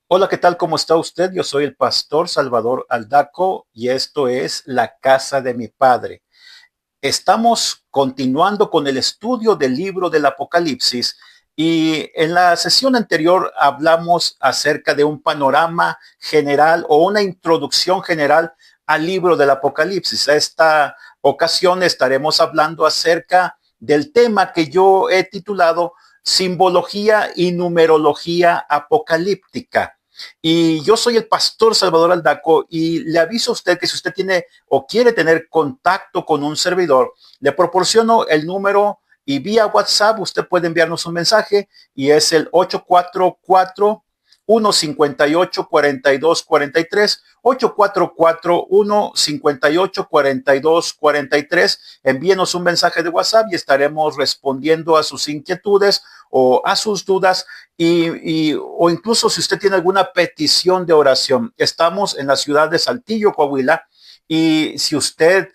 Hola, ¿qué tal? ¿Cómo está usted? Yo soy el pastor Salvador Aldaco y esto es La Casa de mi Padre. Estamos continuando con el estudio del libro del Apocalipsis y en la sesión anterior hablamos acerca de un panorama general o una introducción general al libro del Apocalipsis. Esta ocasión estaremos hablando acerca del tema que yo he titulado Simbología y Numerología Apocalíptica. Y yo soy el pastor Salvador Aldaco y le aviso a usted que si usted tiene o quiere tener contacto con un servidor, le proporciono el número y vía WhatsApp usted puede enviarnos un mensaje y es el 844-158-4243, 844-158-4243. Envíenos un mensaje de WhatsApp y estaremos respondiendo a sus inquietudes o a sus dudas o incluso si usted tiene alguna petición de oración. Estamos en la ciudad de Saltillo, Coahuila, y si usted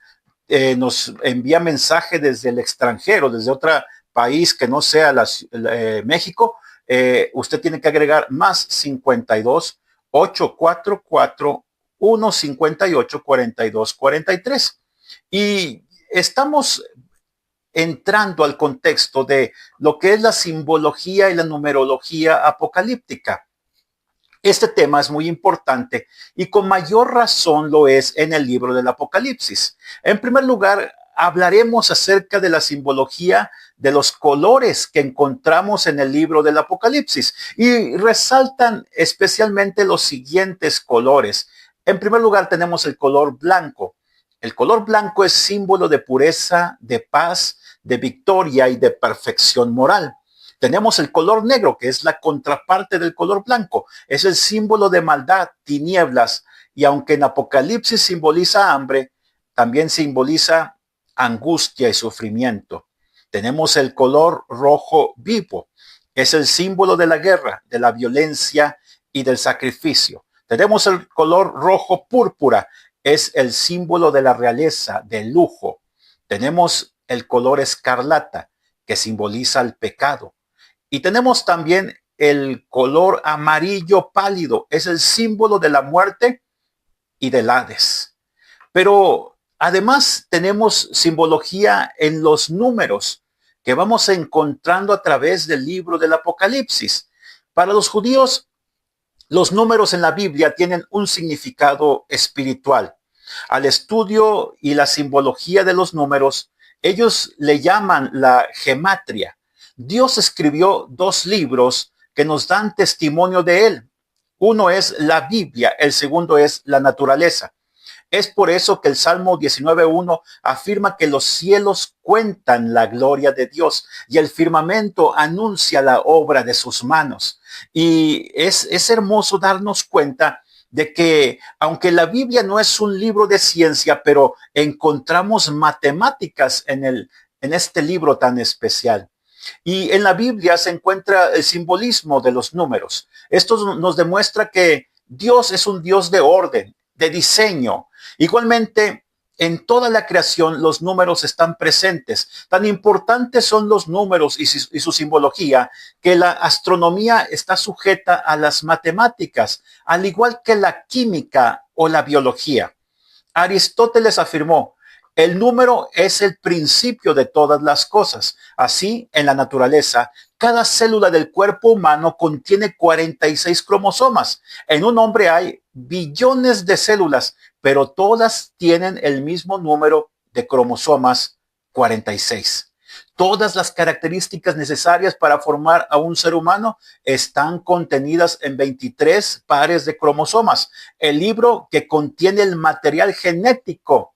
nos envía mensaje desde el extranjero, desde otro país que no sea México, usted tiene que agregar más 52 844 158 42 43. Y estamos entrando al contexto de lo que es la simbología y la numerología apocalíptica. Este tema es muy importante y con mayor razón lo es en el libro del Apocalipsis. En primer lugar, hablaremos acerca de la simbología de los colores que encontramos en el libro del Apocalipsis y resaltan especialmente los siguientes colores. En primer lugar, tenemos el color blanco. El color blanco es símbolo de pureza, de paz, de victoria y de perfección moral. Tenemos el color negro, que es la contraparte del color blanco. Es el símbolo de maldad, tinieblas. Y aunque en Apocalipsis simboliza hambre, también simboliza angustia y sufrimiento. Tenemos el color rojo vivo. Es el símbolo de la guerra, de la violencia y del sacrificio. Tenemos el color rojo púrpura. Es el símbolo de la realeza, del lujo. Tenemos el color escarlata, que simboliza el pecado. Y tenemos también el color amarillo pálido, es el símbolo de la muerte y del Hades. Pero además tenemos simbología en los números que vamos encontrando a través del libro del Apocalipsis. Para los judíos, los números en la Biblia tienen un significado espiritual. Al estudio y la simbología de los números, ellos le llaman la gematria. Dios escribió dos libros que nos dan testimonio de él. Uno es la Biblia, el segundo es la naturaleza. Es por eso que el Salmo 19.1 afirma que los cielos cuentan la gloria de Dios y el firmamento anuncia la obra de sus manos. Y es hermoso darnos cuenta de que aunque la Biblia no es un libro de ciencia, pero encontramos matemáticas en este libro tan especial. Y en la Biblia se encuentra el simbolismo de los números. Esto nos demuestra que Dios es un Dios de orden, de diseño. Igualmente, en toda la creación los números están presentes. Tan importantes son los números y su simbología que la astronomía está sujeta a las matemáticas, al igual que la química o la biología. Aristóteles afirmó, el número es el principio de todas las cosas. Así, en la naturaleza, cada célula del cuerpo humano contiene 46 cromosomas. En un hombre hay billones de células, pero todas tienen el mismo número de cromosomas, 46. Todas las características necesarias para formar a un ser humano están contenidas en 23 pares de cromosomas, el libro que contiene el material genético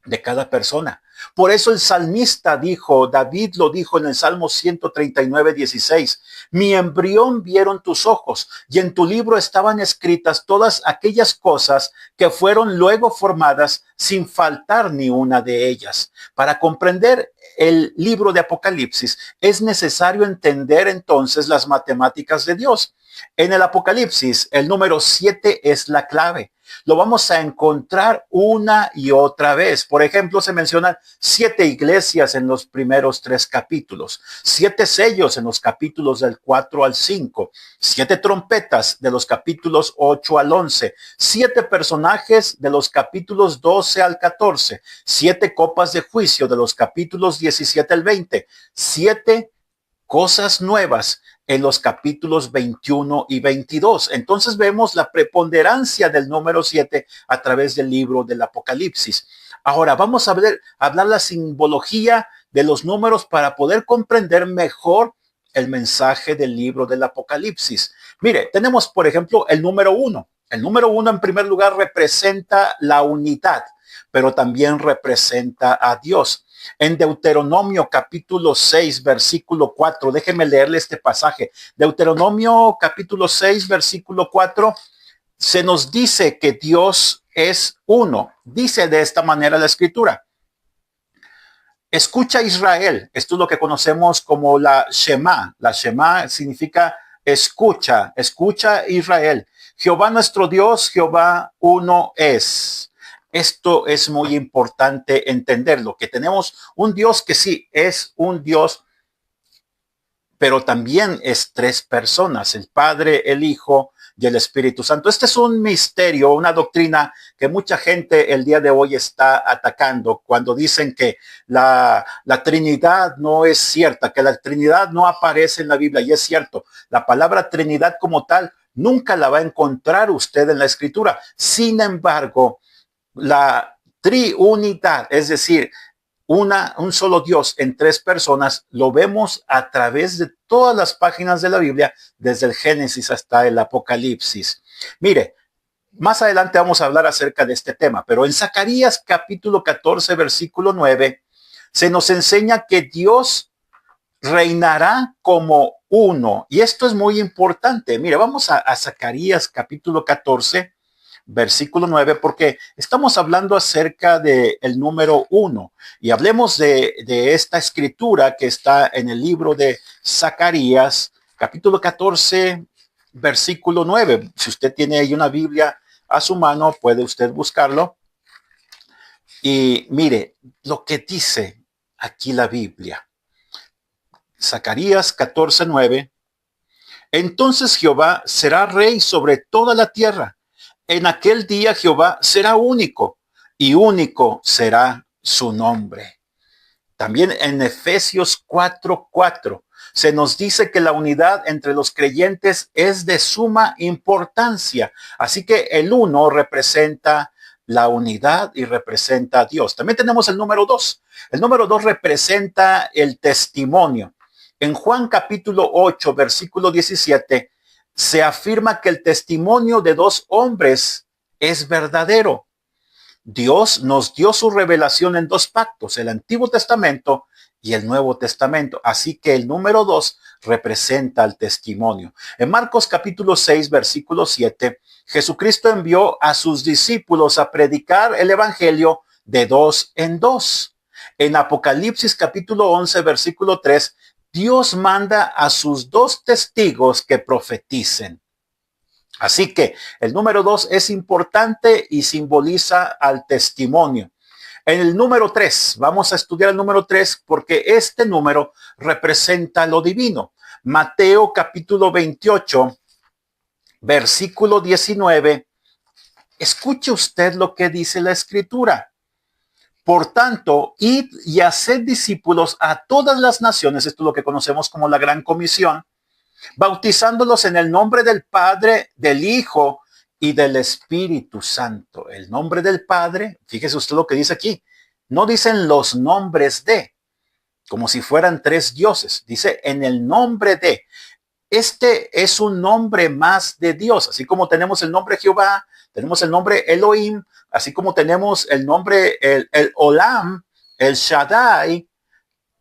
de cada persona. Por eso el salmista dijo, David lo dijo en el Salmo 139:16, mi embrión vieron tus ojos y en tu libro estaban escritas todas aquellas cosas que fueron luego formadas sin faltar ni una de ellas. Para comprender el libro de Apocalipsis es necesario entender entonces las matemáticas de Dios. En el Apocalipsis, el número 7 es la clave. Lo vamos a encontrar una y otra vez. Por ejemplo, se mencionan 7 iglesias en los primeros 3 capítulos, 7 sellos en los capítulos del 4 al 5, 7 trompetas de los capítulos 8 al 11, 7 personajes de los capítulos 12 al 14, 7 copas de juicio de los capítulos 17 al 20, 7 cosas nuevas en los capítulos 21 y 22. Entonces vemos la preponderancia del número 7 a través del libro del Apocalipsis. Ahora vamos a hablar la simbología de los números para poder comprender mejor el mensaje del libro del Apocalipsis. Mire, tenemos por ejemplo el número 1. El número 1 en primer lugar representa la unidad, pero también representa a Dios. En Deuteronomio capítulo 6, versículo 4, déjenme leerle este pasaje. Deuteronomio capítulo 6, versículo 4, se nos dice que Dios es uno. Dice de esta manera la escritura. Escucha Israel. Esto es lo que conocemos como la Shema. La Shema significa escucha, escucha Israel. Jehová nuestro Dios, Jehová uno es. Esto es muy importante entenderlo, que tenemos un Dios que sí es un Dios, pero también es 3 personas, el Padre, el Hijo y el Espíritu Santo. Este es un misterio, una doctrina que mucha gente el día de hoy está atacando cuando dicen que la Trinidad no es cierta, que la Trinidad no aparece en la Biblia. Y es cierto, la palabra Trinidad como tal nunca la va a encontrar usted en la Escritura. Sin embargo, la triunidad, es decir, un solo Dios en 3 personas, lo vemos a través de todas las páginas de la Biblia, desde el Génesis hasta el Apocalipsis. Mire, más adelante vamos a hablar acerca de este tema, pero en Zacarías capítulo 14, versículo 9, se nos enseña que Dios reinará como uno. Y esto es muy importante. Mire, vamos a Zacarías capítulo 14, versículo 9, porque estamos hablando acerca del número 1 y hablemos de esta escritura que está en el libro de Zacarías, capítulo 14, versículo 9. Si usted tiene ahí una Biblia a su mano, puede usted buscarlo. Y mire lo que dice aquí la Biblia. Zacarías 14, 9. Entonces Jehová será rey sobre toda la tierra. En aquel día Jehová será único y único será su nombre. También en Efesios 4:4 se nos dice que la unidad entre los creyentes es de suma importancia. Así que el 1 representa la unidad y representa a Dios. También tenemos el número 2. El número 2 representa el testimonio. En Juan capítulo 8, versículo 17, se afirma que el testimonio de 2 hombres es verdadero. Dios nos dio su revelación en 2 pactos, el Antiguo Testamento y el Nuevo Testamento. Así que el número 2 representa el testimonio. En Marcos capítulo 6, versículo 7, Jesucristo envió a sus discípulos a predicar el evangelio de 2 en 2. En Apocalipsis capítulo 11, versículo 3, Dios manda a sus 2 testigos que profeticen. Así que el número 2 es importante y simboliza al testimonio. En el número 3, vamos a estudiar el número 3 porque este número representa lo divino. Mateo capítulo 28, versículo 19. Escuche usted lo que dice la escritura. Por tanto, id y haced discípulos a todas las naciones, esto es lo que conocemos como la Gran Comisión, bautizándolos en el nombre del Padre, del Hijo y del Espíritu Santo. El nombre del Padre, fíjese usted lo que dice aquí, no dicen los nombres de, como si fueran 3 dioses, dice en el nombre de. Este es un nombre más de Dios, así como tenemos el nombre Jehová, tenemos el nombre Elohim, así como tenemos el nombre el Olam, el Shaddai,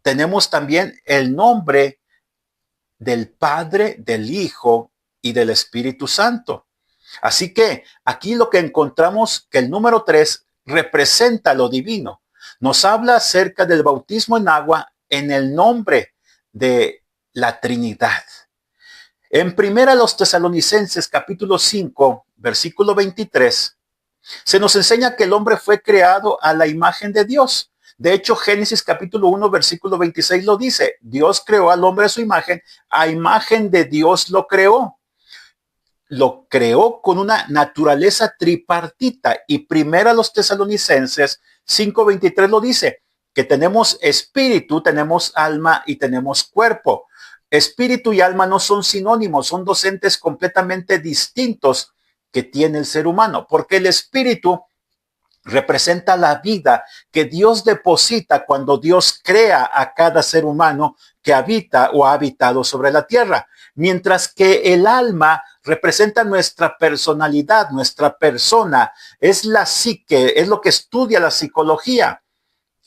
tenemos también el nombre del Padre, del Hijo y del Espíritu Santo. Así que aquí lo que encontramos que el número 3 representa lo divino. Nos habla acerca del bautismo en agua en el nombre de la Trinidad. En primera los Tesalonicenses capítulo 5, versículo 23, se nos enseña que el hombre fue creado a la imagen de Dios. De hecho, Génesis capítulo 1, versículo 26 lo dice. Dios creó al hombre a su imagen, a imagen de Dios lo creó. Lo creó con una naturaleza tripartita. Y primero a los Tesalonicenses 5:23 lo dice, que tenemos espíritu, tenemos alma y tenemos cuerpo. Espíritu y alma no son sinónimos, son dos entes completamente distintos que tiene el ser humano, porque el espíritu representa la vida que Dios deposita cuando Dios crea a cada ser humano que habita o ha habitado sobre la tierra, mientras que el alma representa nuestra personalidad, nuestra persona, es la psique, es lo que estudia la psicología,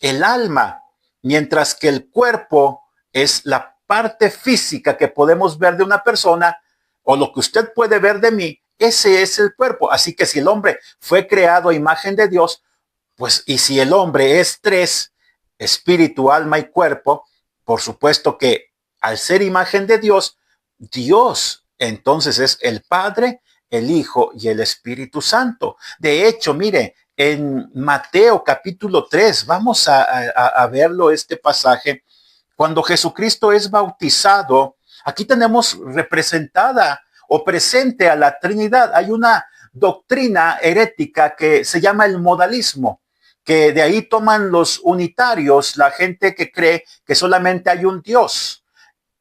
el alma, mientras que el cuerpo es la parte física que podemos ver de una persona o lo que usted puede ver de mí. Ese es el cuerpo. Así que si el hombre fue creado a imagen de Dios, pues, y si el hombre es tres, espíritu, alma y cuerpo, por supuesto que al ser imagen de Dios, Dios entonces es el Padre, el Hijo y el Espíritu Santo. De hecho, mire, en Mateo capítulo 3, vamos a verlo este pasaje, cuando Jesucristo es bautizado, aquí tenemos representada o presente a la Trinidad. Hay una doctrina herética que se llama el modalismo, que de ahí toman los unitarios, la gente que cree que solamente hay un Dios.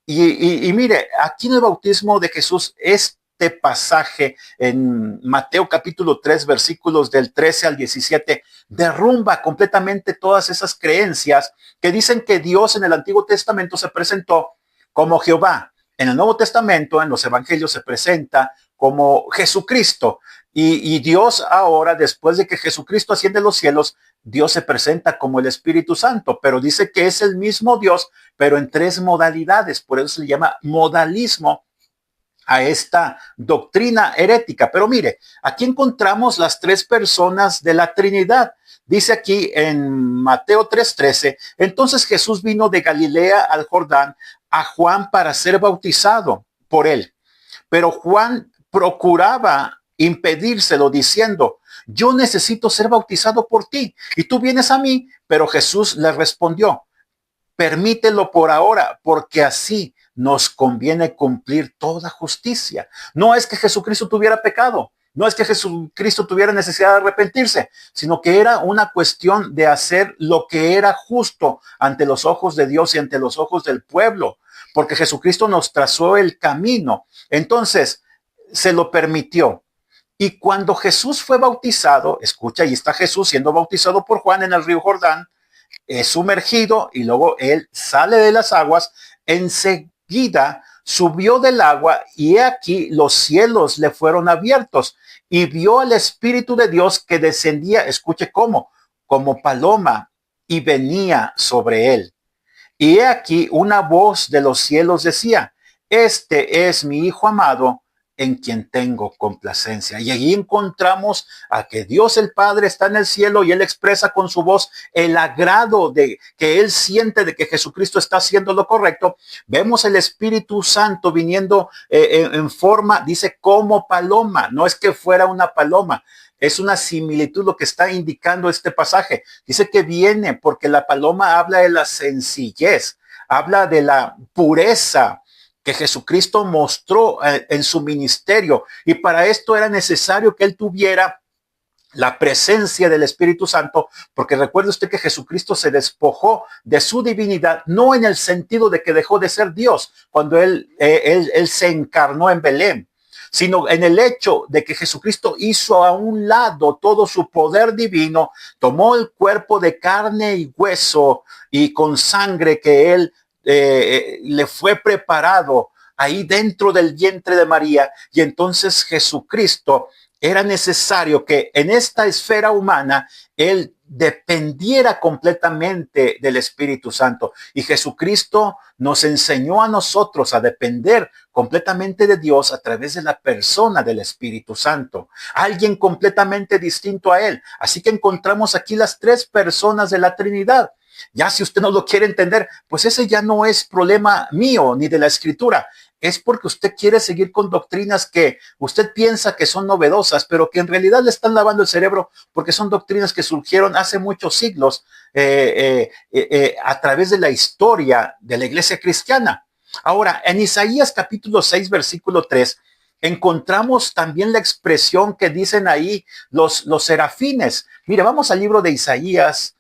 Y mire, aquí en el bautismo de Jesús, este pasaje en Mateo capítulo 3, versículos del 13 al 17, derrumba completamente todas esas creencias que dicen que Dios en el Antiguo Testamento se presentó como Jehová. En el Nuevo Testamento, en los evangelios, se presenta como Jesucristo. Y Dios ahora, después de que Jesucristo asciende a los cielos, Dios se presenta como el Espíritu Santo, pero dice que es el mismo Dios, pero en tres modalidades. Por eso se le llama modalismo a esta doctrina herética. Pero mire, aquí encontramos las tres personas de la Trinidad. Dice aquí en Mateo 3:13, entonces Jesús vino de Galilea al Jordán a Juan para ser bautizado por él. Pero Juan procuraba impedírselo diciendo, yo necesito ser bautizado por ti y tú vienes a mí. Pero Jesús le respondió, permítelo por ahora, porque así nos conviene cumplir toda justicia. No es que Jesucristo tuviera pecado, no es que Jesucristo tuviera necesidad de arrepentirse, sino que era una cuestión de hacer lo que era justo ante los ojos de Dios y ante los ojos del pueblo, porque Jesucristo nos trazó el camino. Entonces, se lo permitió. Y cuando Jesús fue bautizado, escucha, ahí está Jesús siendo bautizado por Juan en el río Jordán, es sumergido y luego él sale de las aguas, enseguida subió del agua y he aquí los cielos le fueron abiertos y vio al Espíritu de Dios que descendía, escuche cómo, como paloma y venía sobre él. Y he aquí una voz de los cielos decía, este es mi Hijo amado, en quien tengo complacencia. Y allí encontramos a que Dios el Padre está en el cielo y Él expresa con su voz el agrado de que Él siente de que Jesucristo está haciendo lo correcto. Vemos el Espíritu Santo viniendo en forma, dice, como paloma. No es que fuera una paloma. Es una similitud lo que está indicando este pasaje. Dice que viene porque la paloma habla de la sencillez, habla de la pureza que Jesucristo mostró en su ministerio. Y para esto era necesario que él tuviera la presencia del Espíritu Santo, porque recuerde usted que Jesucristo se despojó de su divinidad, no en el sentido de que dejó de ser Dios cuando él se encarnó en Belén, sino en el hecho de que Jesucristo hizo a un lado todo su poder divino, tomó el cuerpo de carne y hueso y con sangre que él le fue preparado ahí dentro del vientre de María, y entonces Jesucristo era necesario que en esta esfera humana él dependiera completamente del Espíritu Santo. Y Jesucristo nos enseñó a nosotros a depender completamente de Dios a través de la persona del Espíritu Santo, alguien completamente distinto a él. Así que encontramos aquí las tres personas de la Trinidad. Ya si usted no lo quiere entender, pues ese ya no es problema mío ni de la escritura. Es porque usted quiere seguir con doctrinas que usted piensa que son novedosas, pero que en realidad le están lavando el cerebro porque son doctrinas que surgieron hace muchos siglos a través de la historia de la iglesia cristiana. Ahora, en Isaías capítulo 6, versículo 3, encontramos también la expresión que dicen ahí los serafines. Mire, vamos al libro de Isaías,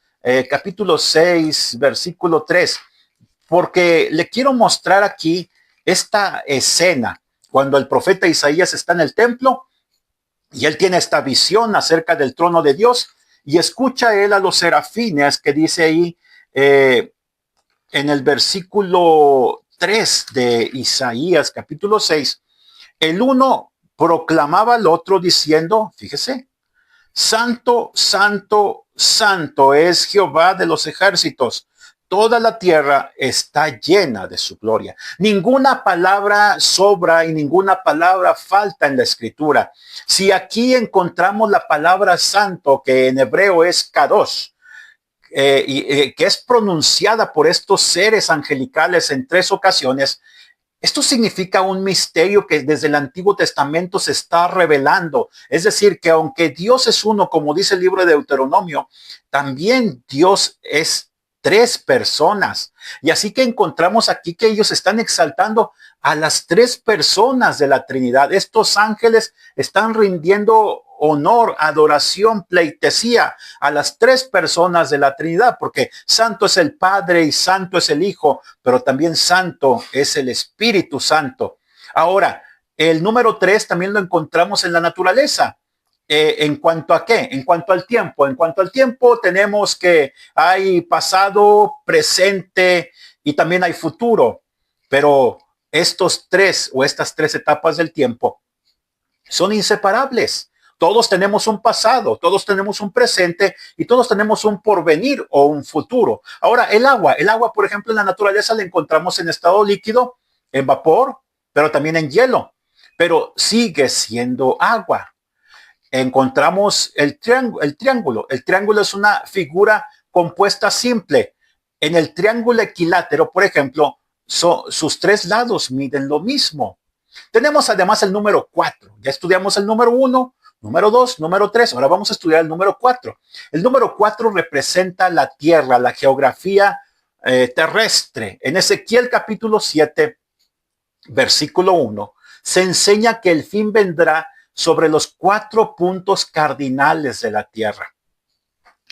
capítulo 6, versículo 3, porque le quiero mostrar aquí esta escena cuando el profeta Isaías está en el templo y él tiene esta visión acerca del trono de Dios y escucha él a los serafines que dice ahí en el versículo 3 de Isaías capítulo 6, el uno proclamaba al otro diciendo, fíjese, Santo, santo, santo es Jehová de los ejércitos. Toda la tierra está llena de su gloria. Ninguna palabra sobra y ninguna palabra falta en la escritura. Si aquí encontramos la palabra santo, que en hebreo es kadosh, que es pronunciada por estos seres angelicales en 3 ocasiones, esto significa un misterio que desde el Antiguo Testamento se está revelando. Es decir, que aunque Dios es uno, como dice el libro de Deuteronomio, también Dios es 3 personas. Y así que encontramos aquí que ellos están exaltando a las 3 personas de la Trinidad. Estos ángeles están rindiendo honor, adoración, pleitesía a las 3 personas de la Trinidad, porque santo es el Padre y santo es el Hijo, pero también santo es el Espíritu Santo. Ahora, el número 3 también lo encontramos en la naturaleza. ¿En cuanto a qué? En cuanto al tiempo. En cuanto al tiempo tenemos que hay pasado, presente y también hay futuro, pero estos 3 o estas 3 etapas del tiempo son inseparables. Todos tenemos un pasado, todos tenemos un presente y todos tenemos un porvenir o un futuro. Ahora, el agua, por ejemplo, en la naturaleza la encontramos en estado líquido, en vapor, pero también en hielo, pero sigue siendo agua. Encontramos el triángulo. El triángulo es una figura compuesta simple. En el triángulo equilátero, por ejemplo, sus 3 lados miden lo mismo. Tenemos además el número 4. Ya estudiamos el número 1, número 2, número 3. Ahora vamos a estudiar el número 4. El número 4 representa la tierra, la geografía terrestre. En Ezequiel capítulo 7, versículo 1, se enseña que el fin vendrá sobre los 4 puntos cardinales de la tierra.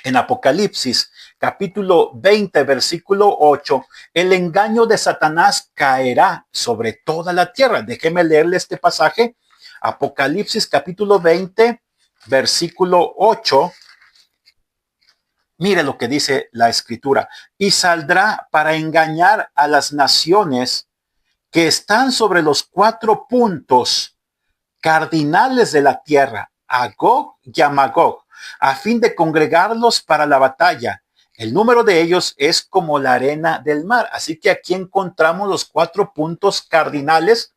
En Apocalipsis, capítulo 20, versículo 8, el engaño de Satanás caerá sobre toda la tierra. Déjeme leerle este pasaje. Apocalipsis, capítulo 20, versículo 8. Mire lo que dice la escritura. Y saldrá para engañar a las naciones que están sobre los 4 puntos cardinales de la tierra, a Gog y a Magog, a fin de congregarlos para la batalla. El número de ellos es como la arena del mar. Así que aquí encontramos los 4 puntos cardinales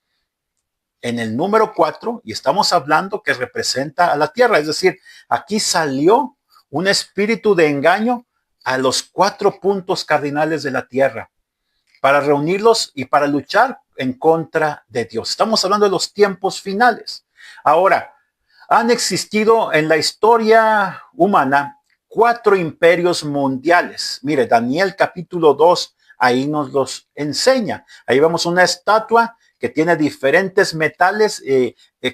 en el número 4 y estamos hablando que representa a la tierra. Es decir, aquí salió un espíritu de engaño a los 4 puntos cardinales de la tierra para reunirlos y para luchar en contra de Dios. Estamos hablando de los tiempos finales. Ahora, han existido en la historia humana 4 imperios mundiales. Mire, Daniel capítulo 2, ahí nos los enseña. Ahí vemos una estatua que tiene diferentes metales.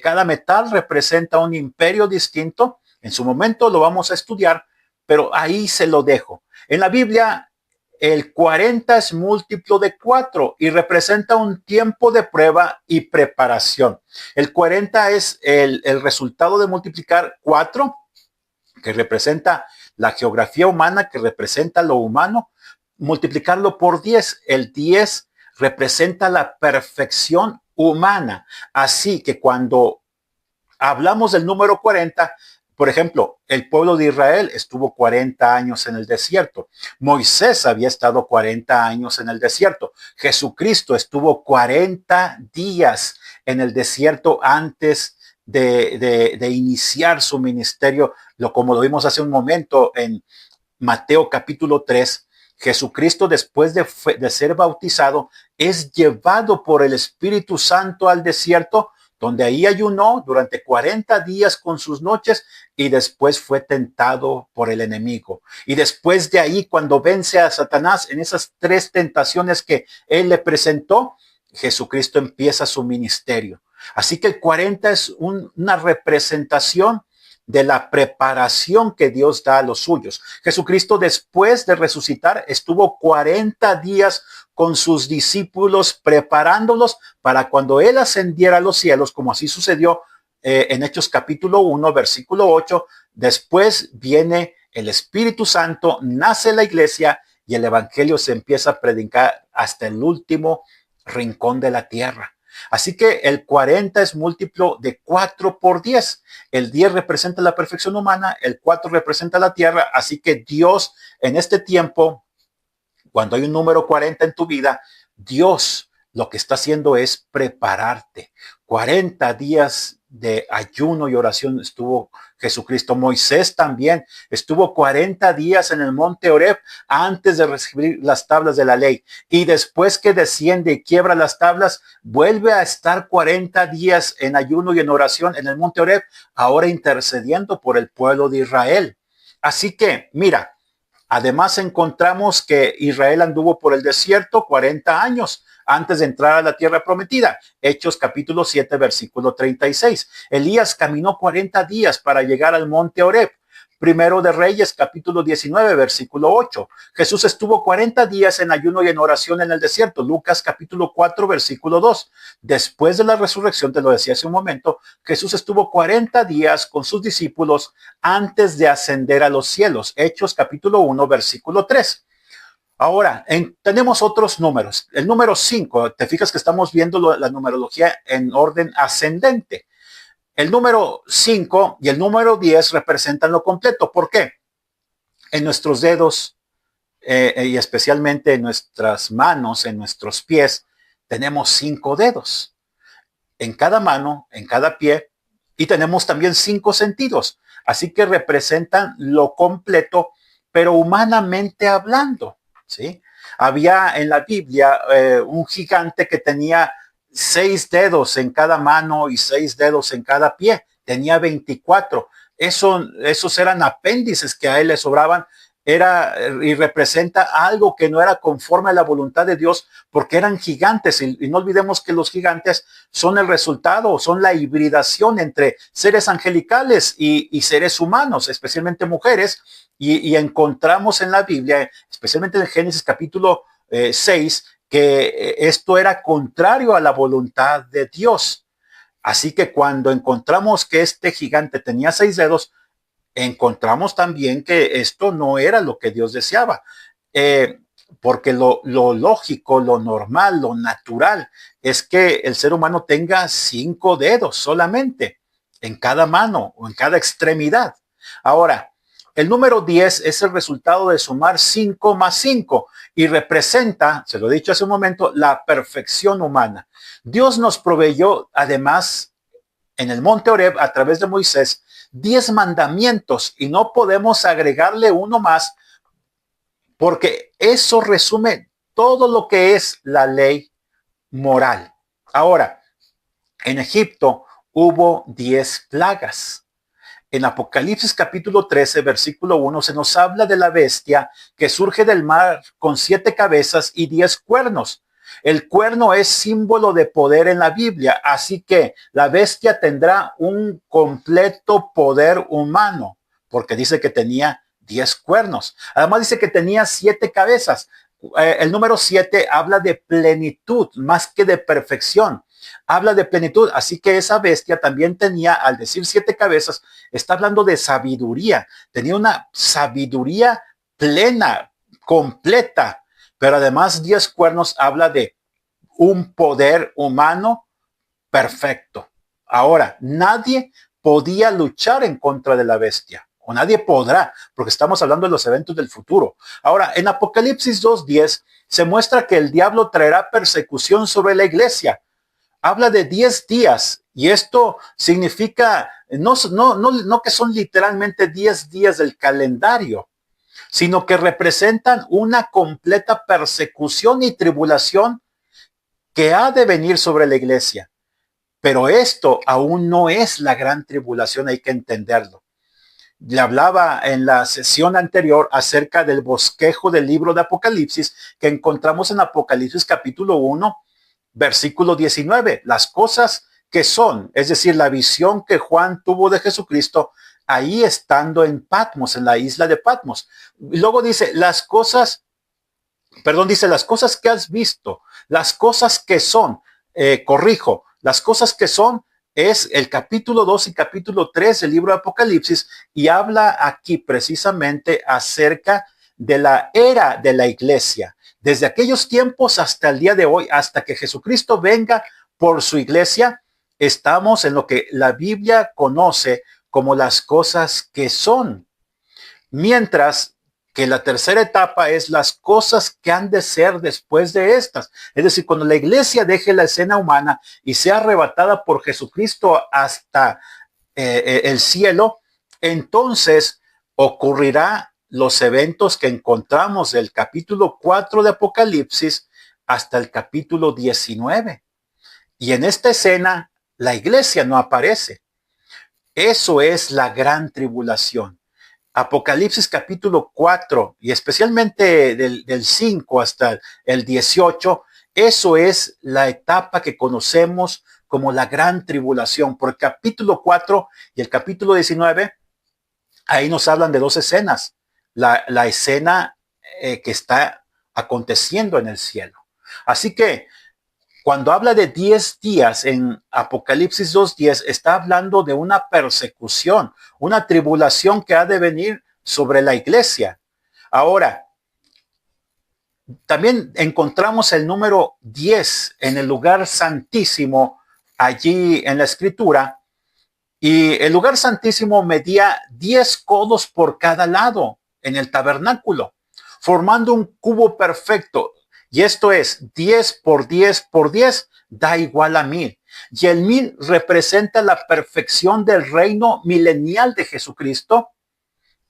Cada metal representa un imperio distinto. En su momento lo vamos a estudiar, pero ahí se lo dejo. En la Biblia, el 40 es múltiplo de 4 y representa un tiempo de prueba y preparación. El 40 es el resultado de multiplicar 4, que representa la geografía humana, que representa lo humano, multiplicarlo por 10. El 10 representa la perfección humana. Así que cuando hablamos del número 40, por ejemplo, el pueblo de Israel estuvo 40 años en el desierto. Moisés había estado 40 años en el desierto. Jesucristo estuvo 40 días en el desierto antes de iniciar su ministerio, como lo vimos hace un momento en Mateo capítulo 3. Jesucristo, después de ser bautizado, es llevado por el Espíritu Santo al desierto, donde ahí ayunó durante 40 días con sus noches y después fue tentado por el enemigo. Y después de ahí, cuando vence a Satanás en esas 3 tentaciones que él le presentó, Jesucristo empieza su ministerio. Así que el 40 es una representación de la preparación que Dios da a los suyos. Jesucristo, después de resucitar, estuvo 40 días con sus discípulos preparándolos para cuando él ascendiera a los cielos, como así sucedió en Hechos capítulo 1, versículo 8. Después viene el Espíritu Santo, nace la iglesia y el evangelio se empieza a predicar hasta el último rincón de la tierra. Así que el 40 es múltiplo de 4 por 10. El 10 representa la perfección humana, el 4 representa la tierra. Así que Dios en este tiempo, cuando hay un número 40 en tu vida, Dios lo que está haciendo es prepararte. 40 días de ayuno y oración estuvo Jesucristo. Moisés también estuvo 40 días en el monte Horeb antes de recibir las tablas de la ley. Y después que desciende y quiebra las tablas, vuelve a estar 40 días en ayuno y en oración en el monte Horeb, ahora intercediendo por el pueblo de Israel. Así que, mira, además encontramos que Israel anduvo por el desierto 40 años antes de entrar a la tierra prometida. Hechos capítulo 7, versículo 36. Elías caminó 40 días para llegar al monte Horeb. Primero de Reyes, capítulo 19, versículo 8. Jesús estuvo 40 días en ayuno y en oración en el desierto. Lucas, capítulo 4, versículo 2. Después de la resurrección, te lo decía hace un momento, Jesús estuvo 40 días con sus discípulos antes de ascender a los cielos. Hechos, capítulo 1, versículo 3. Ahora, tenemos otros números. El número 5, te fijas que estamos viendo la numerología en orden ascendente. El número 5 y el número 10 representan lo completo. ¿Por qué? En nuestros dedos y especialmente en nuestras manos, en nuestros pies, tenemos 5 dedos. En cada mano, en cada pie, y tenemos también 5 sentidos. Así que representan lo completo, pero humanamente hablando. ¿Sí? Había en la Biblia un gigante que tenía 6 dedos en cada mano y 6 dedos en cada pie. Tenía 24. Esos eran apéndices que a él le sobraban. Y representa algo que no era conforme a la voluntad de Dios, porque eran gigantes. Y no olvidemos que los gigantes son el resultado, son la hibridación entre seres angelicales y seres humanos, especialmente mujeres. Y encontramos en la Biblia, especialmente en Génesis capítulo 6, que esto era contrario a la voluntad de Dios. Así que cuando encontramos que este gigante tenía 6 dedos, encontramos también que esto no era lo que Dios deseaba. Porque lo lógico, lo normal, lo natural es que el ser humano tenga 5 dedos solamente en cada mano o en cada extremidad. Ahora, el número 10 es el resultado de sumar 5 más 5 y representa, se lo he dicho hace un momento, la perfección humana. Dios nos proveyó además en el monte Horeb a través de Moisés 10 mandamientos y no podemos agregarle uno más porque eso resume todo lo que es la ley moral. Ahora, en Egipto hubo 10 plagas. En Apocalipsis capítulo 13, versículo 1, se nos habla de la bestia que surge del mar con 7 cabezas y 10 cuernos. El cuerno es símbolo de poder en la Biblia, así que la bestia tendrá un completo poder humano, porque dice que tenía 10 cuernos. Además dice que tenía 7 cabezas. El número 7 habla de plenitud más que de perfección. Habla de plenitud, así que esa bestia también tenía, al decir 7 cabezas, está hablando de sabiduría. Tenía una sabiduría plena, completa, pero además 10 cuernos habla de un poder humano perfecto. Ahora, nadie podía luchar en contra de la bestia, o nadie podrá, porque estamos hablando de los eventos del futuro. Ahora, en Apocalipsis 2:10 se muestra que el diablo traerá persecución sobre la iglesia. Habla de 10 días y esto significa no que son literalmente 10 días del calendario, sino que representan una completa persecución y tribulación que ha de venir sobre la iglesia. Pero esto aún no es la gran tribulación, hay que entenderlo. Le hablaba en la sesión anterior acerca del bosquejo del libro de Apocalipsis que encontramos en Apocalipsis capítulo 1, versículo 19. Las cosas que son, es decir, la visión que Juan tuvo de Jesucristo ahí estando en Patmos, en la isla de Patmos. Y luego dice, las cosas que has visto, las cosas que son, las cosas que son es el capítulo 2 y capítulo 3 del libro de Apocalipsis, y habla aquí precisamente acerca de la era de la iglesia, desde aquellos tiempos hasta el día de hoy, hasta que Jesucristo venga por su iglesia. Estamos en lo que la Biblia conoce como las cosas que son, mientras que la tercera etapa es las cosas que han de ser después de estas. Es decir, cuando la iglesia deje la escena humana y sea arrebatada por Jesucristo hasta el cielo, entonces ocurrirá los eventos que encontramos del capítulo 4 de Apocalipsis hasta el capítulo 19. Y en esta escena la iglesia no aparece. Eso es la gran tribulación. Apocalipsis capítulo 4 y especialmente del 5 hasta el 18, eso es la etapa que conocemos como la gran tribulación. Por el capítulo 4 y el capítulo 19, ahí nos hablan de dos escenas. La escena que está aconteciendo en el cielo. Así que cuando habla de 10 días en Apocalipsis 2:10, está hablando de una persecución, una tribulación que ha de venir sobre la iglesia. Ahora, también encontramos el número 10 en el lugar santísimo allí en la escritura, y el lugar santísimo medía 10 codos por cada lado en el tabernáculo, formando un cubo perfecto. Y esto es 10 por 10 por 10 da igual a 1000. Y el 1000 representa la perfección del reino milenial de Jesucristo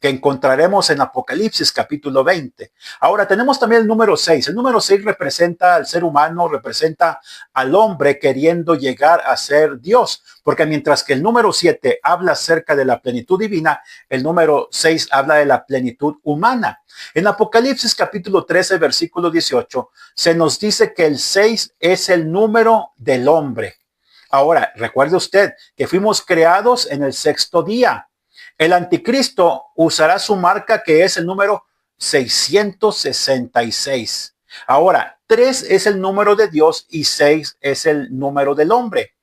que encontraremos en Apocalipsis capítulo 20. Ahora tenemos también el número 6. El número 6 representa al ser humano, representa al hombre queriendo llegar a ser Dios. Porque mientras que el número 7 habla acerca de la plenitud divina, el número 6 habla de la plenitud humana. En Apocalipsis capítulo 13, versículo 18, se nos dice que el 6 es el número del hombre. Ahora, recuerde usted que fuimos creados en el sexto día. El anticristo usará su marca, que es el número 666. Ahora, 3 es el número de Dios y 6 es el número del hombre.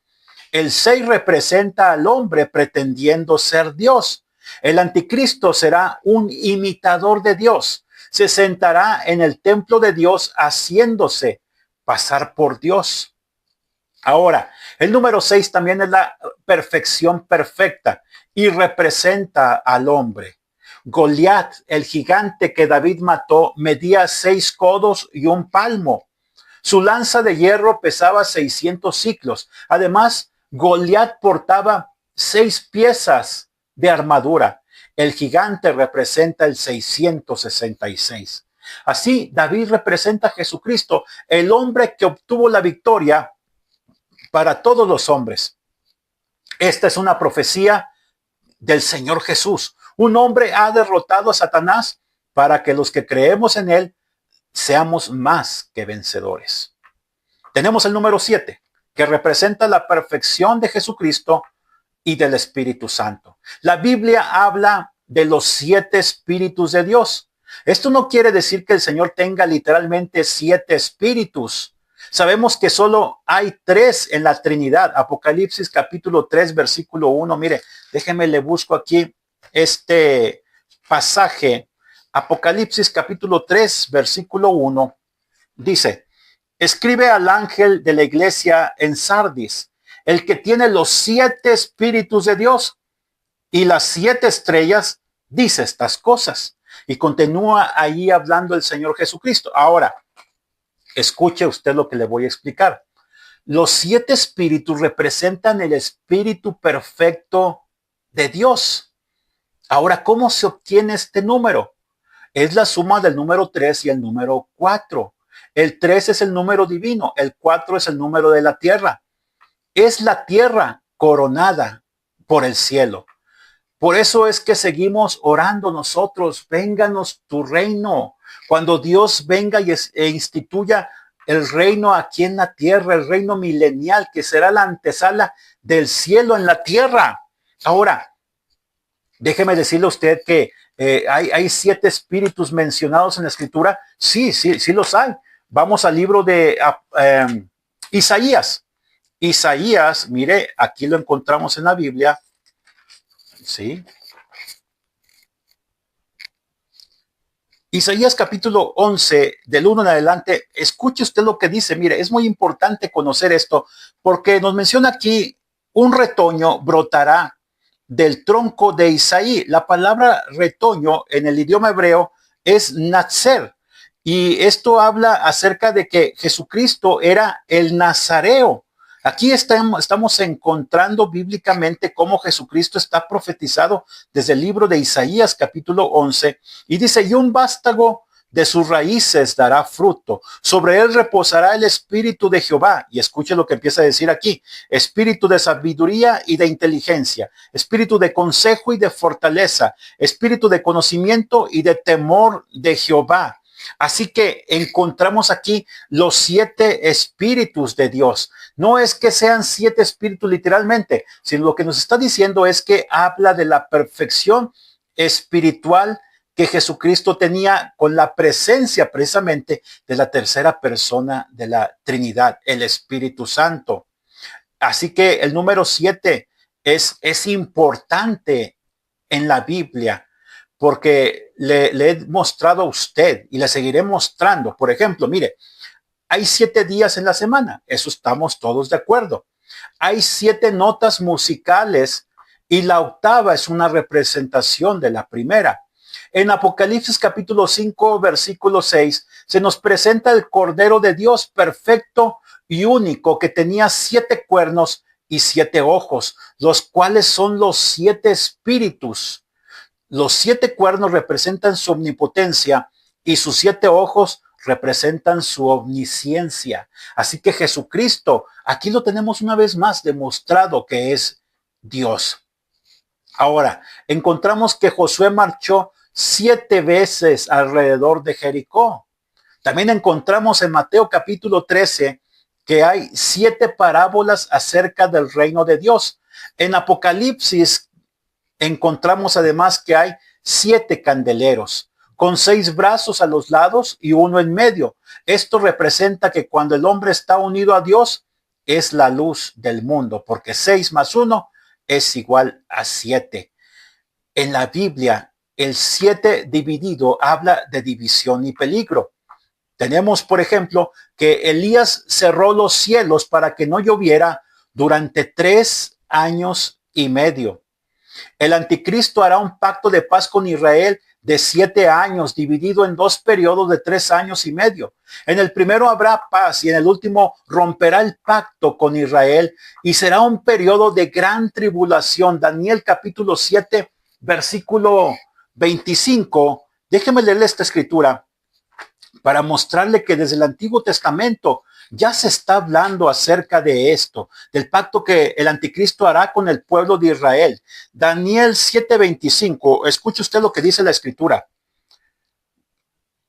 El 6 representa al hombre pretendiendo ser Dios. El anticristo será un imitador de Dios. Se sentará en el templo de Dios haciéndose pasar por Dios. Ahora, el número 6 también es la perfección perfecta y representa al hombre. Goliat, el gigante que David mató, medía 6 codos y un palmo. Su lanza de hierro pesaba 600 ciclos. Además, Goliat portaba 6 piezas de armadura. El gigante representa el 666. Así, David representa a Jesucristo, el hombre que obtuvo la victoria para todos los hombres. Esta es una profecía del Señor Jesús. Un hombre ha derrotado a Satanás para que los que creemos en él seamos más que vencedores. Tenemos el número 7, que representa la perfección de Jesucristo y del Espíritu Santo. La Biblia habla de los 7 espíritus de Dios. Esto no quiere decir que el Señor tenga literalmente 7 espíritus. Sabemos que solo hay 3 en la Trinidad. Apocalipsis capítulo 3, versículo 1. Mire, déjeme le busco aquí este pasaje. Apocalipsis capítulo 3, versículo 1. Dice, escribe al ángel de la iglesia en Sardis, el que tiene los 7 espíritus de Dios y las 7 estrellas, dice estas cosas. Y continúa ahí hablando el Señor Jesucristo. Ahora, escuche usted lo que le voy a explicar. Los 7 espíritus representan el espíritu perfecto de Dios. Ahora, ¿cómo se obtiene este número? Es la suma del número 3 y el número 4. El 3 es el número divino, el 4 es el número de la tierra. Es la tierra coronada por el cielo. Por eso es que seguimos orando nosotros, vénganos tu reino. Cuando Dios venga e instituya el reino aquí en la tierra, el reino milenial, que será la antesala del cielo en la tierra. Ahora, déjeme decirle a usted que hay 7 espíritus mencionados en la escritura. Sí, los hay. Vamos al libro de Isaías. Isaías, mire, aquí lo encontramos en la Biblia. Sí. Isaías capítulo 11, del 1 en adelante, escuche usted lo que dice. Mire, es muy importante conocer esto porque nos menciona aquí un retoño brotará del tronco de Isaí. La palabra retoño en el idioma hebreo es natzer y esto habla acerca de que Jesucristo era el nazareo. Aquí estamos encontrando bíblicamente cómo Jesucristo está profetizado desde el libro de Isaías capítulo 11 y dice, y un vástago de sus raíces dará fruto, sobre él reposará el espíritu de Jehová. Y escuche lo que empieza a decir aquí, espíritu de sabiduría y de inteligencia, espíritu de consejo y de fortaleza, espíritu de conocimiento y de temor de Jehová. Así que encontramos aquí los 7 espíritus de Dios. No es que sean 7 espíritus literalmente, sino lo que nos está diciendo es que habla de la perfección espiritual que Jesucristo tenía con la presencia precisamente de la tercera persona de la Trinidad, el Espíritu Santo. Así que el número 7 es importante en la Biblia porque le he mostrado a usted y le seguiré mostrando. Por ejemplo, mire, hay 7 días en la semana, eso estamos todos de acuerdo. Hay 7 notas musicales y la octava es una representación de la primera. En Apocalipsis capítulo 5, versículo 6, se nos presenta el Cordero de Dios perfecto y único que tenía 7 cuernos y 7 ojos, los cuales son los 7 espíritus. Los 7 cuernos representan su omnipotencia y sus 7 ojos representan su omnisciencia. Así que Jesucristo, aquí lo tenemos una vez más demostrado que es Dios. Ahora, encontramos que Josué marchó 7 veces alrededor de Jericó. También encontramos en Mateo capítulo 13 que hay 7 parábolas acerca del reino de Dios. En Apocalipsis encontramos además que hay 7 candeleros con 6 brazos a los lados y uno en medio. Esto representa que cuando el hombre está unido a Dios es la luz del mundo, porque 6 más 1 es igual a 7. En la Biblia, el 7 dividido habla de división y peligro. Tenemos, por ejemplo, que Elías cerró los cielos para que no lloviera durante 3 años y medio. El anticristo hará un pacto de paz con Israel de 7 años, dividido en 2 periodos de 3 años y medio. En el primero habrá paz y en el último romperá el pacto con Israel y será un periodo de gran tribulación. Daniel capítulo 7, versículo 25. Déjeme leerle esta escritura para mostrarle que desde el Antiguo Testamento ya se está hablando acerca de esto, del pacto que el anticristo hará con el pueblo de Israel. Daniel 7:25, escuche usted lo que dice la escritura.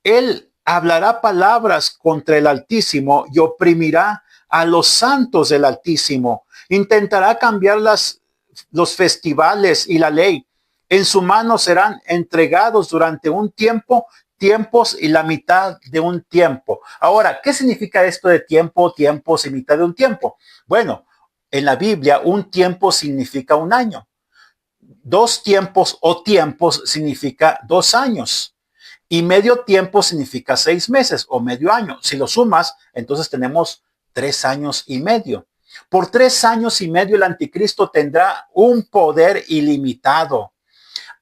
Él hablará palabras contra el Altísimo y oprimirá a los santos del Altísimo. Intentará cambiar los festivales y la ley. En su mano serán entregados durante un tiempos y la mitad de un tiempo. Ahora, ¿qué significa esto de tiempos y mitad de un tiempo? Bueno, en la Biblia un tiempo significa un año. 2 tiempos o tiempos significa 2 años. Y medio tiempo significa 6 meses o medio año. Si lo sumas, entonces tenemos 3 años y medio. Por 3 años y medio el anticristo tendrá un poder ilimitado.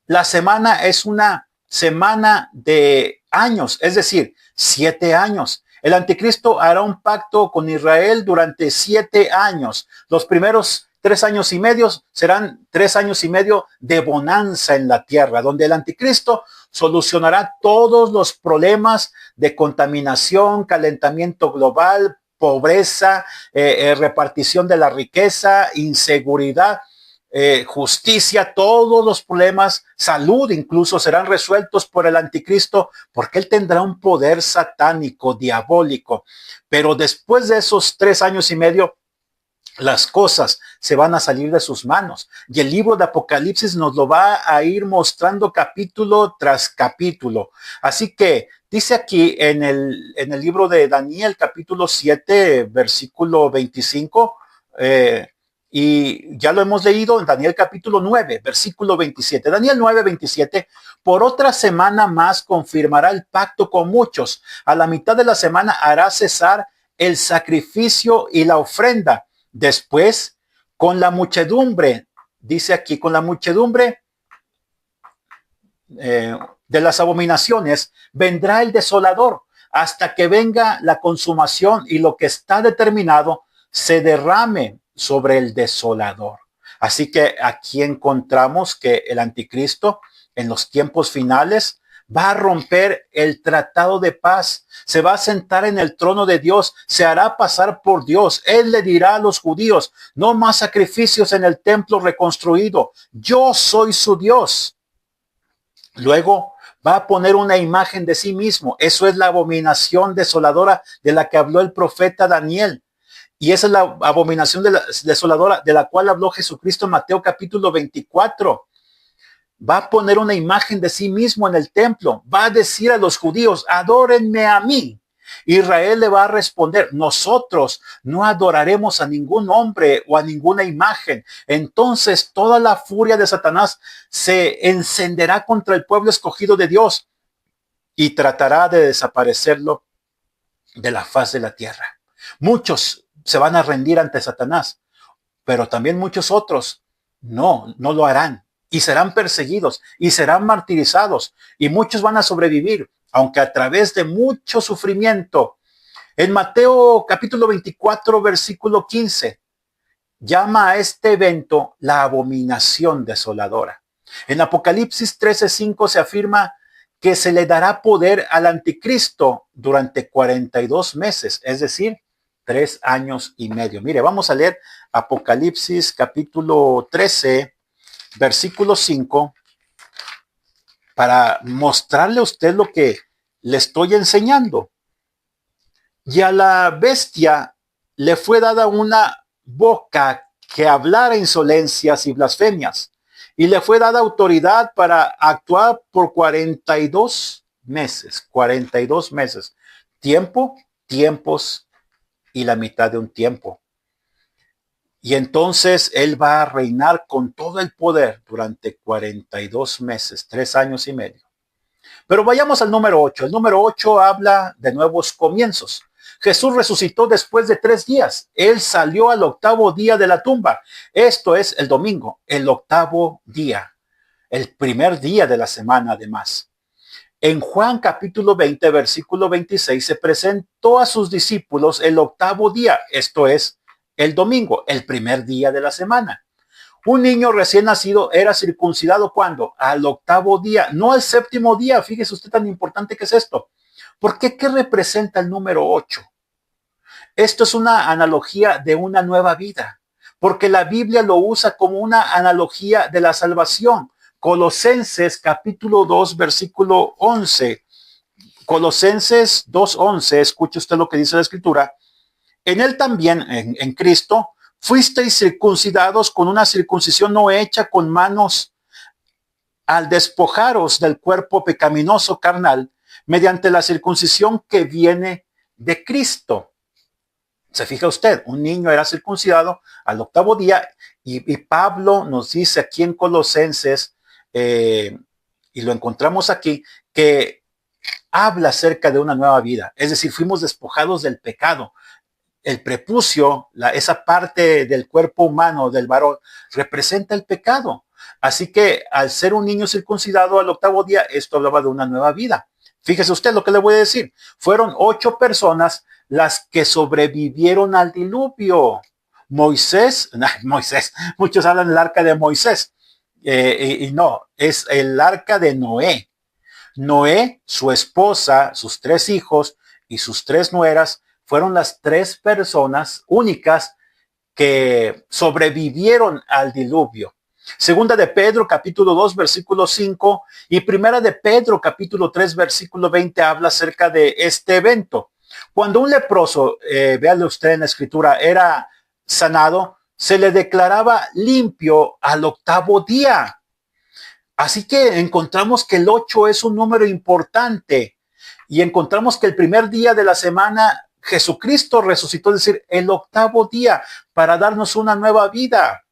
La semana es una semana de años, es decir, 7 años. El anticristo hará un pacto con Israel durante 7 años. Los primeros 3 años y medio serán 3 años y medio de bonanza en la tierra, donde el anticristo solucionará todos los problemas de contaminación, calentamiento global, pobreza, repartición de la riqueza, inseguridad, justicia, todos los problemas, salud incluso serán resueltos por el anticristo, porque él tendrá un poder satánico, diabólico. Pero después de esos 3 años y medio, las cosas se van a salir de sus manos. Y el libro de Apocalipsis nos lo va a ir mostrando capítulo tras capítulo. Así que dice aquí en el libro de Daniel, capítulo 7, versículo 25, y ya lo hemos leído en Daniel capítulo 9, versículo 27. Daniel 9, 27. Por otra semana más confirmará el pacto con muchos. A la mitad de la semana hará cesar el sacrificio y la ofrenda. Después, con la muchedumbre, dice aquí, con la muchedumbre de las abominaciones, vendrá el desolador hasta que venga la consumación y lo que está determinado se derrame sobre el desolador. Así que aquí encontramos que el anticristo en los tiempos finales va a romper el tratado de paz, se va a sentar en el trono de Dios, se hará pasar por Dios. Él le dirá a los judíos, no más sacrificios en el templo reconstruido, yo soy su Dios. Luego va a poner una imagen de sí mismo. Eso es la abominación desoladora de la que habló el profeta Daniel. Y esa es la abominación desoladora de la cual habló Jesucristo en Mateo capítulo 24. Va a poner una imagen de sí mismo en el templo. Va a decir a los judíos, adórenme a mí. Israel le va a responder, nosotros no adoraremos a ningún hombre o a ninguna imagen. Entonces toda la furia de Satanás se encenderá contra el pueblo escogido de Dios y tratará de desaparecerlo de la faz de la tierra. Muchos se van a rendir ante Satanás, pero también muchos otros no lo harán. Y serán perseguidos y serán martirizados y muchos van a sobrevivir, aunque a través de mucho sufrimiento. En Mateo capítulo 24, versículo 15, llama a este evento la abominación desoladora. En Apocalipsis 13:5 se afirma que se le dará poder al anticristo durante 42 meses, es decir, 3 años y medio. Mire, vamos a leer Apocalipsis capítulo 13, versículo 5, para mostrarle a usted lo que le estoy enseñando. Y a la bestia le fue dada una boca que hablara insolencias y blasfemias, y le fue dada autoridad para actuar por 42 meses, 42 meses, tiempo, tiempos y la mitad de un tiempo. Y entonces él va a reinar con todo el poder durante 42 meses, 3 años y medio. Pero vayamos al número 8. El número 8 habla de nuevos comienzos. Jesús resucitó después de 3 días. Él salió al 8º día de la tumba. Esto es el domingo, el 8º día, el primer día de la semana además. En Juan capítulo 20, versículo 26, se presentó a sus discípulos el 8º día, esto es el domingo, el primer día de la semana. Un niño recién nacido era circuncidado ¿cuándo? Al 8º día, no al 7º día. Fíjese usted tan importante que es esto. ¿Por qué? ¿Qué representa el número 8? Esto es una analogía de una nueva vida, porque la Biblia lo usa como una analogía de la salvación. Colosenses capítulo 2, versículo 11. Colosenses 2:11, escuche usted lo que dice la Escritura. En él también, en Cristo, fuisteis circuncidados con una circuncisión no hecha con manos, al despojaros del cuerpo pecaminoso carnal, mediante la circuncisión que viene de Cristo. Se fija usted, un niño era circuncidado al 8º día y Pablo nos dice aquí en Colosenses, y lo encontramos aquí, que habla acerca de una nueva vida. Es decir, fuimos despojados del pecado. El prepucio, esa parte del cuerpo humano del varón, representa el pecado. Así que al ser un niño circuncidado al 8º día, esto hablaba de una nueva vida. Fíjese usted lo que le voy a decir. Fueron 8 personas las que sobrevivieron al diluvio. Moisés, muchos hablan del arca de Moisés. Y no, es el arca de Noé. Noé, su esposa, sus 3 hijos y sus 3 nueras fueron las 3 personas únicas que sobrevivieron al diluvio. Segunda de Pedro, capítulo 2, versículo 5, y primera de Pedro, capítulo 3, versículo 20, habla acerca de este evento. Cuando un leproso, véale usted en la escritura, era sanado, se le declaraba limpio al 8º día. Así que encontramos que el 8 es un número importante y encontramos que el primer día de la semana Jesucristo resucitó, es decir, el 8º día, para darnos una nueva vida.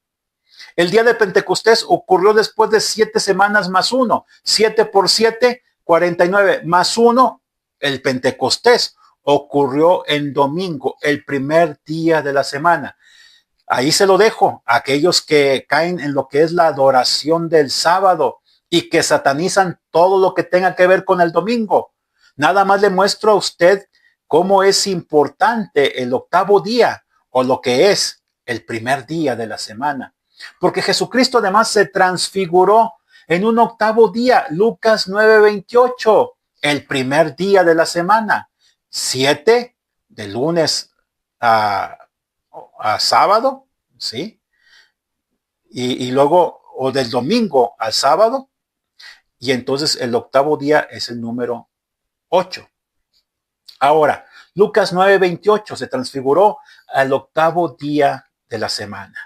El día de Pentecostés ocurrió después de 7 semanas más 1. 7 por 7, 49 más 1, el Pentecostés ocurrió en domingo, el primer día de la semana. Ahí se lo dejo a aquellos que caen en lo que es la adoración del sábado y que satanizan todo lo que tenga que ver con el domingo. Nada más le muestro a usted cómo es importante el 8º día o lo que es el primer día de la semana. Porque Jesucristo además se transfiguró en un 8º día. Lucas 9:28, el primer día de la semana. 7 de lunes a sábado, ¿sí? Y luego, o del domingo al sábado, y entonces el 8º día es el número 8. Ahora, Lucas 9:28 se transfiguró al 8º día de la semana.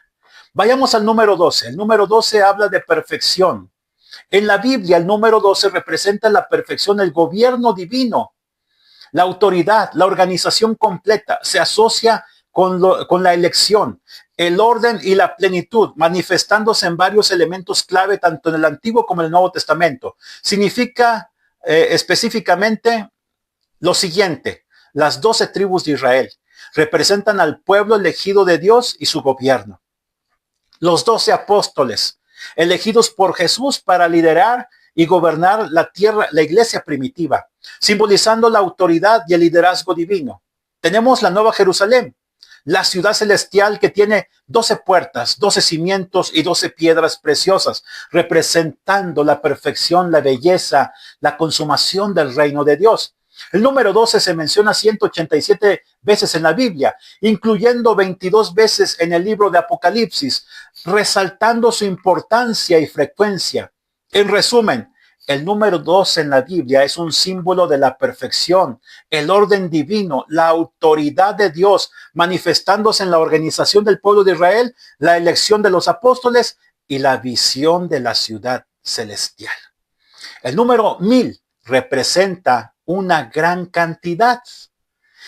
Vayamos al número 12. El número 12 habla de perfección. En la Biblia, el número 12 representa la perfección, el gobierno divino, la autoridad, la organización completa. Se asocia con la elección, el orden y la plenitud, manifestándose en varios elementos clave, tanto en el Antiguo como en el Nuevo Testamento. Significa específicamente lo siguiente: las 12 tribus de Israel representan al pueblo elegido de Dios y su gobierno. Los 12 apóstoles, elegidos por Jesús para liderar y gobernar la tierra, la iglesia primitiva, simbolizando la autoridad y el liderazgo divino. Tenemos la Nueva Jerusalén, la ciudad celestial que tiene 12 puertas, 12 cimientos y 12 piedras preciosas, representando la perfección, la belleza, la consumación del reino de Dios. El número 12 se menciona 187 veces en la Biblia, incluyendo 22 veces en el libro de Apocalipsis, resaltando su importancia y frecuencia. En resumen, el número 12 en la Biblia es un símbolo de la perfección, el orden divino, la autoridad de Dios, manifestándose en la organización del pueblo de Israel, la elección de los apóstoles y la visión de la ciudad celestial. El número 1000 representa una gran cantidad.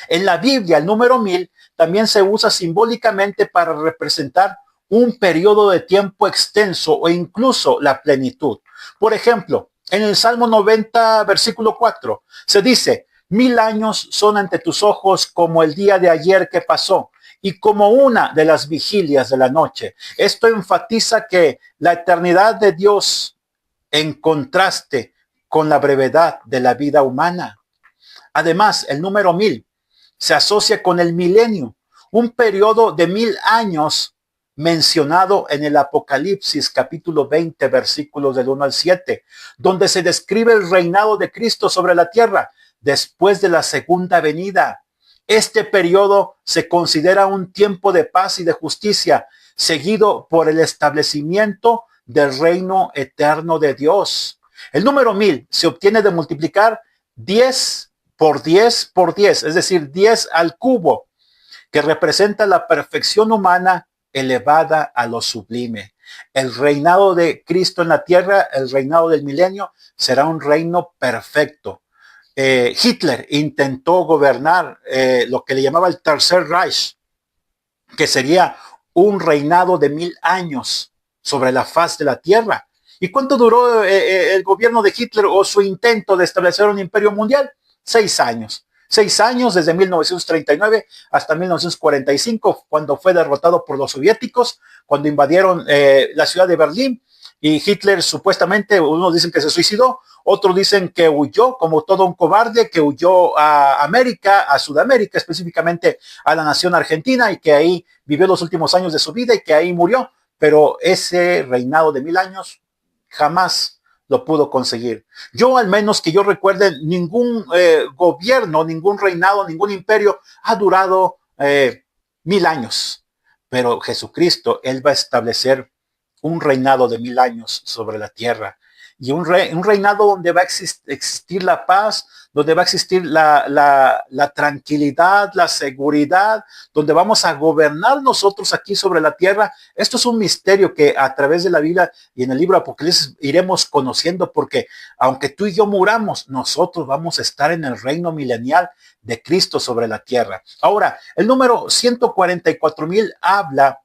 En la Biblia, el número 1000 también se usa simbólicamente para representar un periodo de tiempo extenso o incluso la plenitud. Por ejemplo, en el Salmo 90, versículo 4, se dice: 1000 años son ante tus ojos como el día de ayer que pasó y como una de las vigilias de la noche. Esto enfatiza que la eternidad de Dios en contraste con la brevedad de la vida humana. Además, el número 1000 se asocia con el milenio, un periodo de 1000 años mencionado en el Apocalipsis capítulo 20, versículos del 1 al 7, donde se describe el reinado de Cristo sobre la tierra después de la segunda venida. Este periodo se considera un tiempo de paz y de justicia, seguido por el establecimiento del reino eterno de Dios. El número 1000 se obtiene de multiplicar 10 por 10 por 10, es decir, 10 al cubo, que representa la perfección humana elevada a lo sublime. El reinado de Cristo en la tierra, el reinado del milenio, será un reino perfecto. Hitler intentó gobernar lo que le llamaba el Tercer Reich, que sería un reinado de 1000 años sobre la faz de la tierra. ¿Y cuánto duró el gobierno de Hitler o su intento de establecer un imperio mundial? 6 años. 6 años, desde 1939 hasta 1945, cuando fue derrotado por los soviéticos, cuando invadieron la ciudad de Berlín, y Hitler supuestamente, unos dicen que se suicidó, otros dicen que huyó como todo un cobarde, que huyó a América, a Sudamérica, específicamente a la nación argentina, y que ahí vivió los últimos años de su vida y que ahí murió. Pero ese reinado de 1000 años jamás lo pudo conseguir. Yo, al menos que yo recuerde, ningún gobierno, ningún reinado, ningún imperio ha durado 1000 años. Pero Jesucristo, Él va a establecer un reinado de 1000 años sobre la tierra. Y un reinado donde va a existir la paz, donde va a existir la tranquilidad, la seguridad, donde vamos a gobernar nosotros aquí sobre la tierra. Esto es un misterio que a través de la Biblia y en el libro de Apocalipsis iremos conociendo, porque aunque tú y yo muramos, nosotros vamos a estar en el reino milenial de Cristo sobre la tierra. Ahora, el número 144,000 habla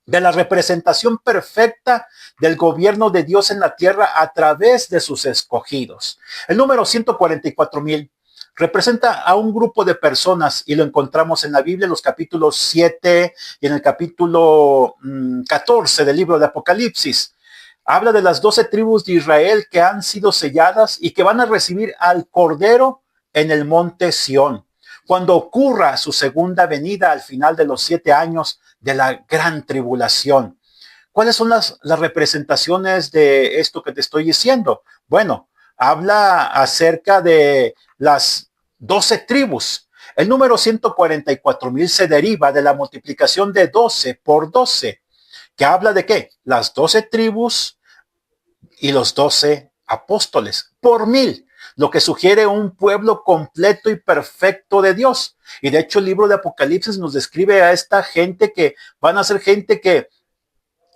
de la representación perfecta del gobierno de Dios en la tierra a través de sus escogidos. El número 144,000 representa a un grupo de personas y lo encontramos en la Biblia, en los capítulos 7 y en el capítulo 14 del libro de Apocalipsis. Habla de las 12 tribus de Israel que han sido selladas y que van a recibir al Cordero en el monte Sión, cuando ocurra su segunda venida al final de los 7 años de la gran tribulación. ¿Cuáles son las representaciones de esto que te estoy diciendo? Bueno, habla acerca de las 12 tribus. El número 144,000 se deriva de la multiplicación de 12 por 12, que habla de qué? Las 12 tribus y los 12 apóstoles por 1000, lo que sugiere un pueblo completo y perfecto de Dios. Y de hecho el libro de Apocalipsis nos describe a esta gente que van a ser gente que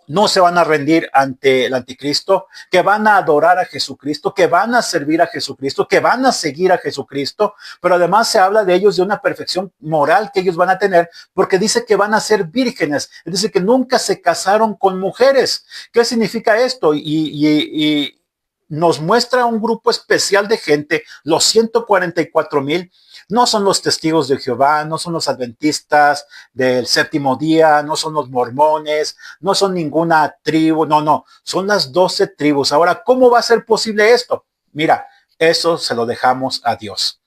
no se van a rendir ante el anticristo, que van a adorar a Jesucristo, que van a servir a Jesucristo, que van a seguir a Jesucristo, pero además se habla de ellos de una perfección moral que ellos van a tener, porque dice que van a ser vírgenes, es decir, que nunca se casaron con mujeres. ¿Qué significa esto? Y nos muestra un grupo especial de gente, los 144,000. No son los testigos de Jehová, no son los adventistas del séptimo día, no son los mormones, no son ninguna tribu, no, son las 12 tribus. Ahora, ¿cómo va a ser posible esto? Mira, eso se lo dejamos a Dios.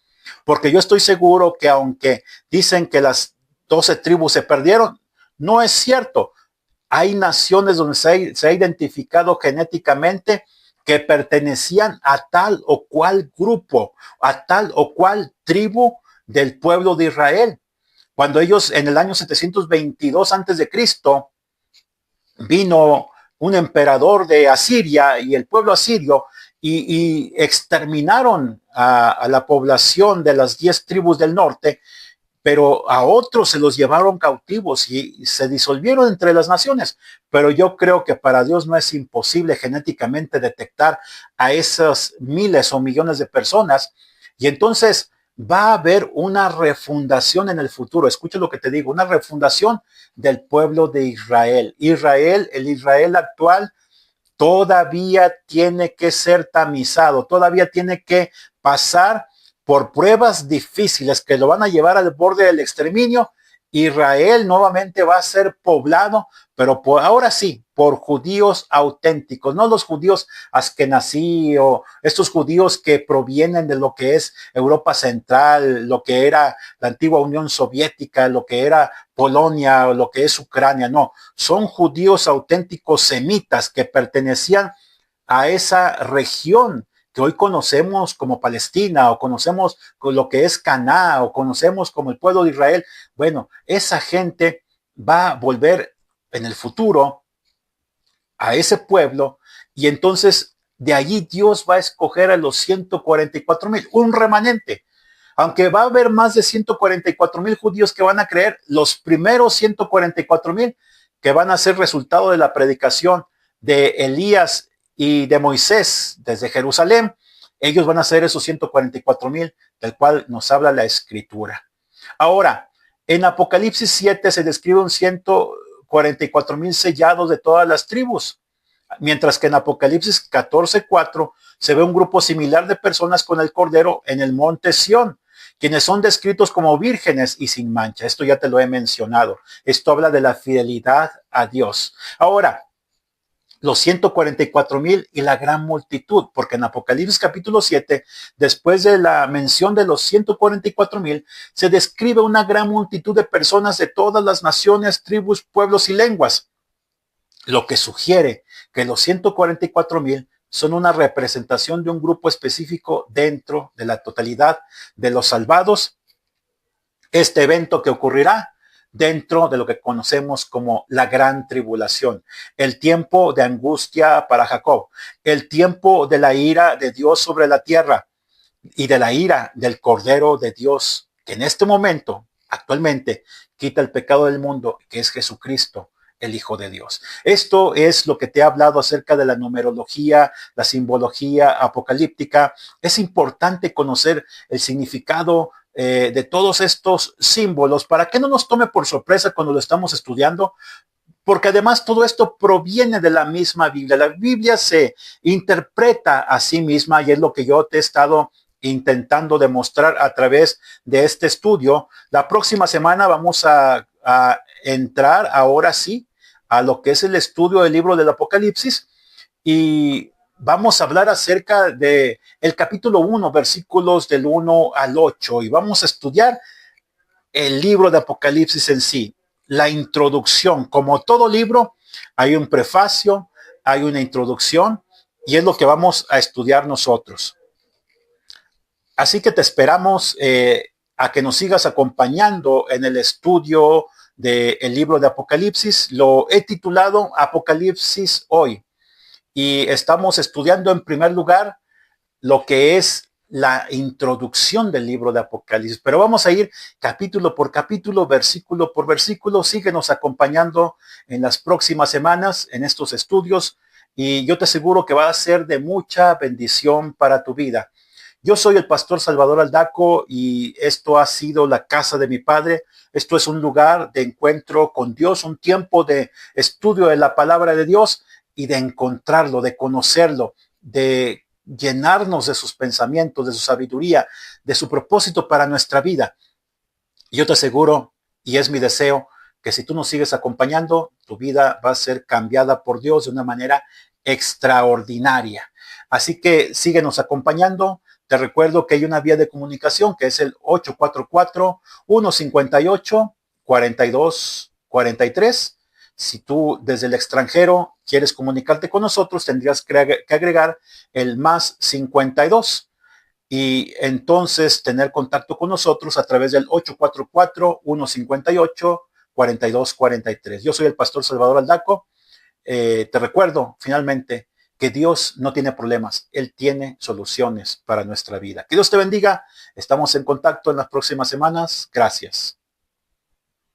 Porque yo estoy seguro que aunque dicen que las 12 tribus se perdieron, no es cierto. Hay naciones donde se ha identificado genéticamente que pertenecían a tal o cual grupo, a tal o cual tribu del pueblo de Israel. Cuando ellos en el año 722 antes de Cristo vino un emperador de Asiria y el pueblo asirio y exterminaron a la población de las 10 tribus del norte, pero a otros se los llevaron cautivos y se disolvieron entre las naciones. Pero yo creo que para Dios no es imposible genéticamente detectar a esas miles o millones de personas. Y entonces va a haber una refundación en el futuro. Escucha lo que te digo, una refundación del pueblo de Israel. Israel, el Israel actual, todavía tiene que ser tamizado, todavía tiene que pasar por pruebas difíciles que lo van a llevar al borde del exterminio. Israel nuevamente va a ser poblado, pero ahora sí, por judíos auténticos, no los judíos askenazí o estos judíos que provienen de lo que es Europa Central, lo que era la antigua Unión Soviética, lo que era Polonia o lo que es Ucrania. No, son judíos auténticos semitas que pertenecían a esa región que hoy conocemos como Palestina o conocemos con lo que es Canaán o conocemos como el pueblo de Israel. Bueno, esa gente va a volver en el futuro a ese pueblo y entonces de allí Dios va a escoger a los 144,000, un remanente. Aunque va a haber más de 144,000 judíos que van a creer, los primeros 144,000 que van a ser resultado de la predicación de Elías y de Moisés desde Jerusalén, ellos van a ser esos 144,000 del cual nos habla la escritura. Ahora, en Apocalipsis 7 se describe un 144,000 sellados de todas las tribus, mientras que en Apocalipsis 14:4 se ve un grupo similar de personas con el Cordero en el monte Sión, quienes son descritos como vírgenes y sin mancha. Esto ya te lo he mencionado. Esto habla de la fidelidad a Dios. Ahora, los 144,000 y la gran multitud, porque en Apocalipsis capítulo 7, después de la mención de los 144,000, se describe una gran multitud de personas de todas las naciones, tribus, pueblos y lenguas, lo que sugiere que los 144,000 son una representación de un grupo específico dentro de la totalidad de los salvados. Este evento que ocurrirá dentro de lo que conocemos como la gran tribulación, el tiempo de angustia para Jacob, el tiempo de la ira de Dios sobre la tierra y de la ira del Cordero de Dios, que en este momento, actualmente, quita el pecado del mundo, que es Jesucristo, el Hijo de Dios. Esto es lo que te he hablado acerca de la numerología, la simbología apocalíptica. Es importante conocer el significado de todos estos símbolos para que no nos tome por sorpresa cuando lo estamos estudiando, porque además todo esto proviene de la misma Biblia. La Biblia se interpreta a sí misma y es lo que yo te he estado intentando demostrar a través de este estudio. La próxima semana vamos a entrar ahora sí a lo que es el estudio del libro del Apocalipsis y vamos a hablar acerca de el capítulo 1, versículos del 1 al 8 y vamos a estudiar el libro de Apocalipsis en sí, la introducción. Como todo libro, hay un prefacio, hay una introducción y es lo que vamos a estudiar nosotros. Así que te esperamos a que nos sigas acompañando en el estudio del libro de Apocalipsis. Lo he titulado Apocalipsis hoy y estamos estudiando en primer lugar lo que es la introducción del libro de Apocalipsis. Pero vamos a ir capítulo por capítulo, versículo por versículo. Síguenos acompañando en las próximas semanas en estos estudios y yo te aseguro que va a ser de mucha bendición para tu vida. Yo soy el pastor Salvador Aldaco y esto ha sido la casa de mi padre. Esto es un lugar de encuentro con Dios, un tiempo de estudio de la palabra de Dios y de encontrarlo, de conocerlo, de llenarnos de sus pensamientos, de su sabiduría, de su propósito para nuestra vida. Y yo te aseguro, y es mi deseo, que si tú nos sigues acompañando, tu vida va a ser cambiada por Dios de una manera extraordinaria. Así que síguenos acompañando. Te recuerdo que hay una vía de comunicación que es el 844-158-4243. Si tú desde el extranjero quieres comunicarte con nosotros, tendrías que agregar el más 52 y entonces tener contacto con nosotros a través del 844-158-4243. Yo soy el pastor Salvador Aldaco. Te recuerdo finalmente que Dios no tiene problemas, Él tiene soluciones para nuestra vida. Que Dios te bendiga. Estamos en contacto en las próximas semanas. Gracias.